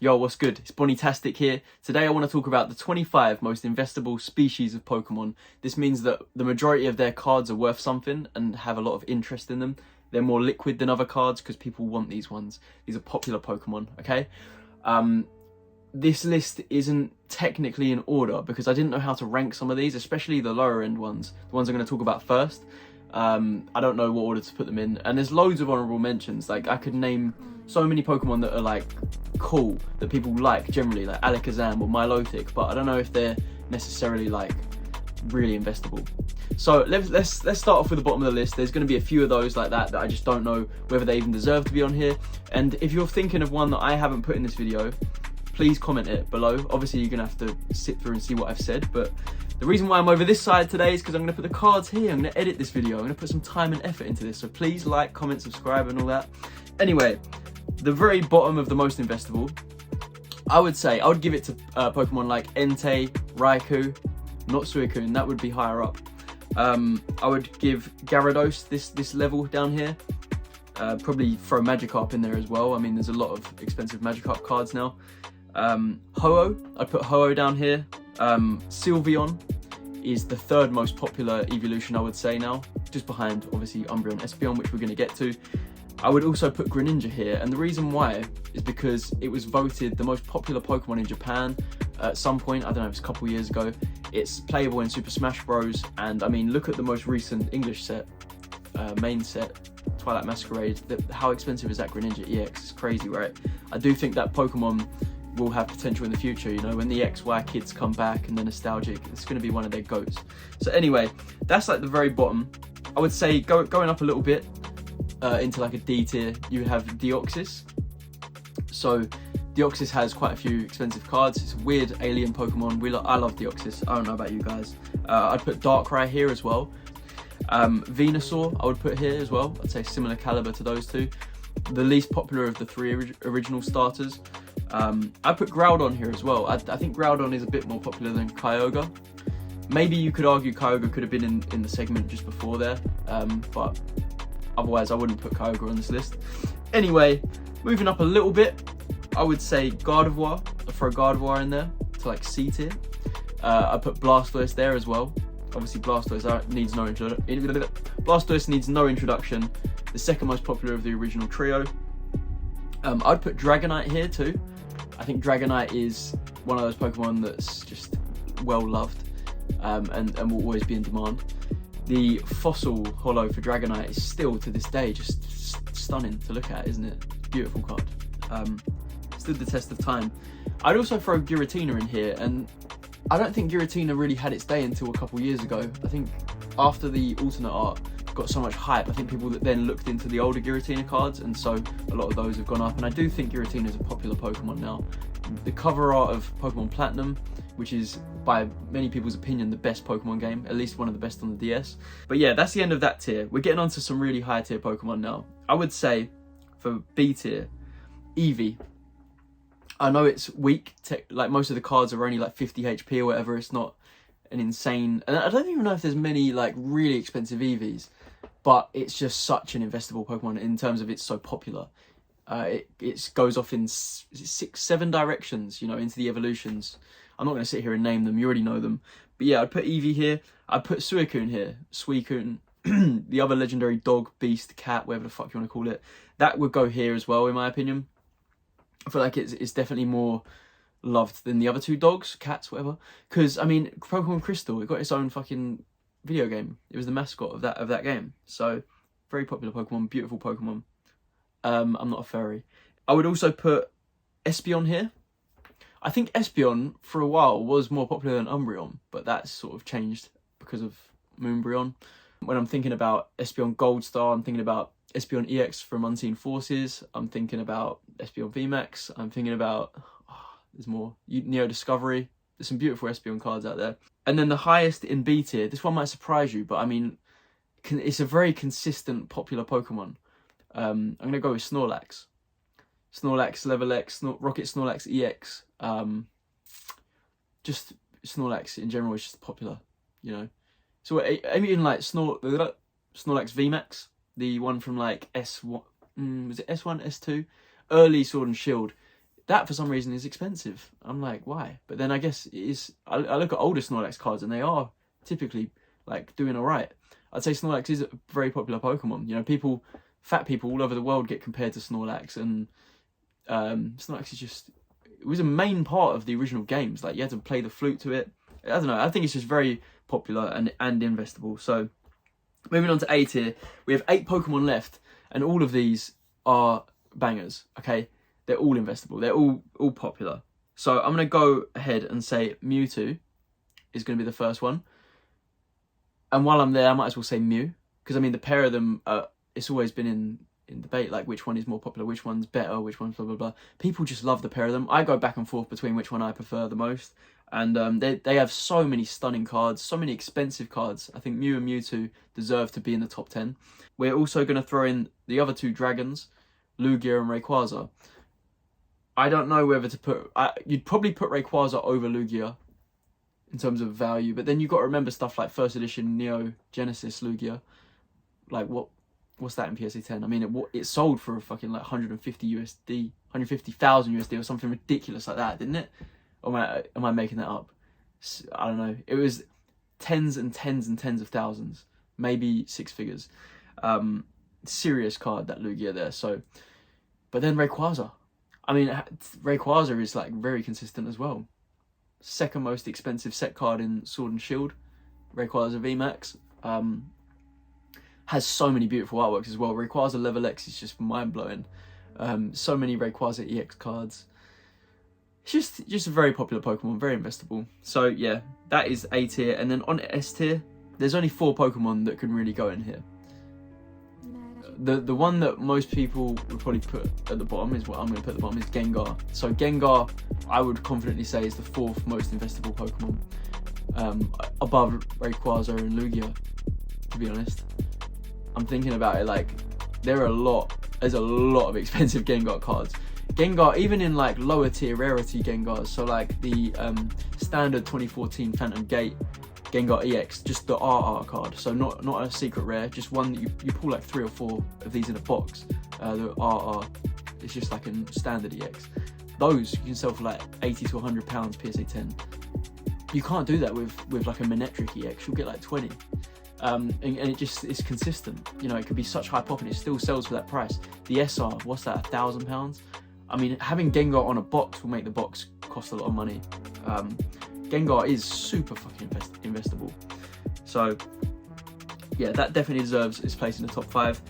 Yo, what's good? It's Bonnie-tastic here. Today I want to talk about the 25 most investable species of Pokemon. This means that the majority of their cards are worth something and have a lot of interest in them. They're more liquid than other cards because people want these ones. These are popular Pokemon, okay? This list isn't technically in order because I didn't know how to rank some of these, especially the lower end ones, the ones I'm going to talk about first. I don't know what order to put them in, and there's loads of honorable mentions. Like, I could name so many Pokemon that are like cool, that people like generally, like Alakazam or Milotic, but I don't know if they're necessarily like really investable. So let's start off with the bottom of the list. There's going to be a few of those like that I just don't know whether they even deserve to be on here. And if you're thinking of one that I haven't put in this video, please comment it below. Obviously you're gonna have to sit through and see what I've said, but the reason why I'm over this side today is because I'm gonna put the cards here. I'm gonna edit this video. I'm gonna put some time and effort into this. So please like, comment, subscribe and all that. Anyway, the very bottom of the most investable, I would say, I would give it to Pokemon like Entei, Raikou, not Suicune, that would be higher up. I would give Gyarados this level down here. Probably throw Magikarp in there as well. I mean, there's a lot of expensive Magikarp cards now. Ho-Oh, I'd put Ho-Oh down here. Sylveon is the third most popular evolution, I would say now, just behind obviously Umbreon, Espeon, which we're going to get to. I would also put Greninja here, and the reason why is because it was voted the most popular Pokemon in Japan at some point. I don't know, it was a couple of years ago. It's playable in Super Smash Bros. And I mean, look at the most recent English set, main set, Twilight Masquerade. How expensive is that Greninja EX? It's crazy, right? I do think that Pokemon will have potential in the future, you know, when the XY kids come back and they're nostalgic, it's going to be one of their goats. So anyway, that's like the very bottom. I would say going up a little bit into like a D tier, you have Deoxys. So Deoxys has quite a few expensive cards. It's a weird alien Pokemon. I love Deoxys. I don't know about you guys. I'd put Darkrai here as well. Venusaur I would put here as well. I'd say similar caliber to those two. The least popular of the three original starters. I put Groudon here as well. I think Groudon is a bit more popular than Kyogre. Maybe you could argue Kyogre could have been in the segment just before there, but otherwise I wouldn't put Kyogre on this list. Anyway, moving up a little bit, I would say Gardevoir. I'd throw Gardevoir in there to like C tier. I put Blastoise there as well. Obviously Blastoise needs no introduction. The second most popular of the original trio. I'd put Dragonite here too. I think Dragonite is one of those Pokemon that's just well loved and will always be in demand. The fossil holo for Dragonite is still to this day just stunning to look at, isn't it? Beautiful card. Stood the test of time. I'd also throw Giratina in here, and I don't think Giratina really had its day until a couple years ago. I think after the alternate art got so much hype, I think people that then looked into the older Giratina cards, and so a lot of those have gone up, and I do think Giratina is a popular Pokemon now. The cover art of Pokemon Platinum, which is by many people's opinion the best Pokemon game, at least one of the best on the DS. But yeah, that's the end of that tier. We're getting on to some really high tier Pokemon now. I would say for B tier, Eevee. I know it's weak, like most of the cards are only like 50 HP or whatever. It's not an insane, and I don't even know if there's many like really expensive Eevees, but it's just such an investable Pokemon in terms of it's so popular. It goes off in 6-7 directions, you know, into the evolutions. I'm not going to sit here and name them, you already know them. But yeah, I'd put Eevee here. I'd put Suicune here, Suicune, the other legendary dog, beast, cat, whatever the fuck you want to call it. That would go here as well, in my opinion. I feel like it's definitely more loved than the other two dogs, cats, whatever. Because, I mean, Pokemon Crystal, it got its own fucking video game. It was the mascot of that game. So, very popular Pokemon, beautiful Pokemon. I'm not a fairy. I would also put Espeon here. I think Espeon, for a while, was more popular than Umbreon, but that's sort of changed because of Umbreon. When I'm thinking about Espeon Gold Star, I'm thinking about Espeon EX from Unseen Forces. I'm thinking about Espeon VMAX. I'm thinking about, there's more, Neo Discovery. There's some beautiful Espeon cards out there. And then the highest in B tier, this one might surprise you, but I mean, it's a very consistent, popular Pokemon. I'm going to go with Snorlax. Snorlax Level X, Rocket Snorlax EX. Just Snorlax in general is just popular, you know. So even like Snorlax VMAX, the one from like S1, was it S1, S2? Early Sword and Shield. that for some reason is expensive. I'm like, why? But then I guess it is. I look at older Snorlax cards and they are typically like doing all right. I'd say Snorlax is a very popular Pokemon. You know, fat people all over the world get compared to Snorlax, and Snorlax is just, it was a main part of the original games. Like, you had to play the flute to it. I don't know, I think it's just very popular and investable. So moving on to A tier, we have 8 Pokemon left, and all of these are bangers, okay? They're all investable, they're all popular. So I'm going to go ahead and say Mewtwo is going to be the first one. And while I'm there, I might as well say Mew, because I mean, the pair of them, it's always been in debate, like which one is more popular, which one's better, which one's blah, blah, blah. People just love the pair of them. I go back and forth between which one I prefer the most. And they have so many stunning cards, so many expensive cards. I think Mew and Mewtwo deserve to be in the top 10. We're also going to throw in the other 2 dragons, Lugia and Rayquaza. I don't know whether to put... you'd probably put Rayquaza over Lugia in terms of value, but then you've got to remember stuff like first edition Neo Genesis Lugia. Like, what's that in PSA 10? I mean, it sold for a fucking like 150 USD, 150,000 USD or something ridiculous like that, didn't it? Or am I making that up? I don't know. It was tens and tens and tens of thousands, maybe 6 figures. Serious card, that Lugia there. So, but then Rayquaza. I mean, Rayquaza is like very consistent as well. Second most expensive set card in Sword and Shield. Rayquaza VMAX. Has so many beautiful artworks as well. Rayquaza Level X is just mind-blowing. So many Rayquaza EX cards. It's just a very popular Pokemon, very investable. So yeah, that is A tier. And then on S tier, there's only 4 Pokemon that can really go in here. The one that most people would probably put at the bottom is what I'm going to put at the bottom is Gengar. So Gengar, I would confidently say, is the 4th most investable Pokemon, above Rayquaza and Lugia, to be honest. I'm thinking about it, like, there's a lot of expensive Gengar cards. Gengar, even in like lower tier rarity Gengars, so like the standard 2014 Phantom Gate Gengar EX, just the RR card, so not a secret rare, just one that you pull like 3 or 4 of these in a box. The RR, it's just like a standard EX. Those you can sell for like 80 to 100 pounds PSA 10. You can't do that with like a Manectric EX. You'll get like 20. And it just is consistent. You know, it could be such high pop and it still sells for that price. The SR, what's that, £1,000? I mean, having Gengar on a box will make the box cost a lot of money. Gengar is super fucking investable. So yeah, that definitely deserves its place in the top 5.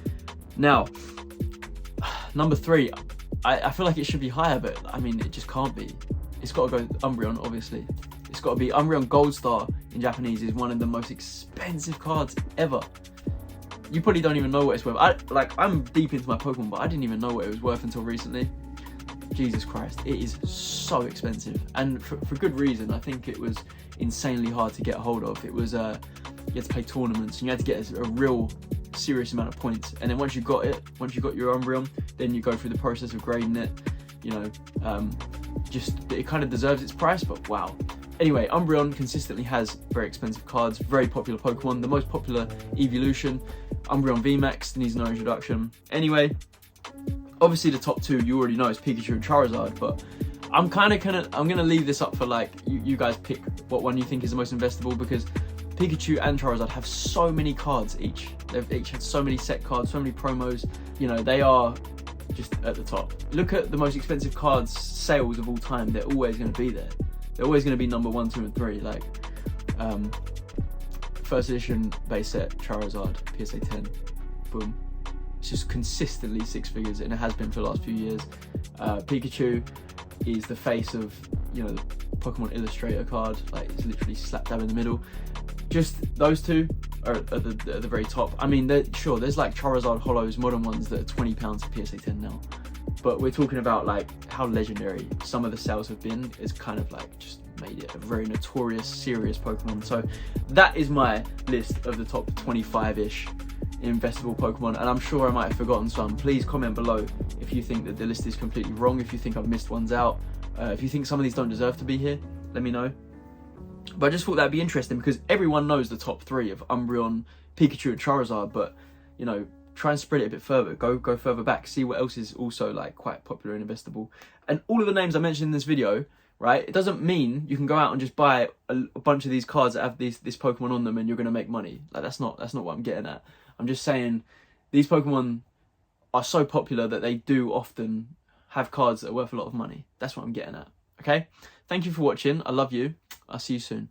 Now, number 3, I feel like it should be higher, but I mean, it just can't be. It's got to go Umbreon, obviously. It's got to be Umbreon Gold Star in Japanese is one of the most expensive cards ever. You probably don't even know what it's worth. I'm deep into my Pokemon, but I didn't even know what it was worth until recently. Jesus Christ, it is so expensive, and for good reason. I think it was insanely hard to get a hold of. It was you had to play tournaments and you had to get a real serious amount of points, and then once you got your Umbreon, then you go through the process of grading it. You know, just it kind of deserves its price, but wow. Anyway, Umbreon consistently has very expensive cards, very popular Pokemon. The most popular eeveelution, Umbreon VMAX, needs no introduction. Anyway, obviously the top 2 you already know is Pikachu and Charizard, but I'm gonna leave this up for like you guys pick what one you think is the most investable, because Pikachu and Charizard have so many cards each. They've each had so many set cards, so many promos. You know, they are just at the top. Look at the most expensive cards sales of all time. They're always going to be there. They're always going to be number 1, 2, and 3. Like first edition base set Charizard PSA 10, boom. It's just consistently 6 figures, and it has been for the last few years. Pikachu is the face of, you know, the Pokemon Illustrator card. Like, it's literally slap dab in the middle. Just those 2 are at the very top. I mean, sure, there's like Charizard Holos, modern ones that are £20 for PSA 10 now. But we're talking about like how legendary some of the sales have been. It's kind of like just made it a very notorious, serious Pokemon. So that is my list of the top 25-ish investable Pokemon, and I'm sure I might have forgotten some. Please comment below if you think that the list is completely wrong, if you think I've missed ones out, if you think some of these don't deserve to be here, let me know. But I just thought that'd be interesting, because everyone knows the top 3 of Umbreon, Pikachu and Charizard, but you know, try and spread it a bit further. Go further back, see what else is also like quite popular and investable. And all of the names I mentioned in this video, right, it doesn't mean you can go out and just buy a bunch of these cards that have this Pokemon on them and you're going to make money. Like, that's not what I'm getting at. I'm just saying these Pokemon are so popular that they do often have cards that are worth a lot of money. That's what I'm getting at. Okay, thank you for watching. I love you. I'll see you soon.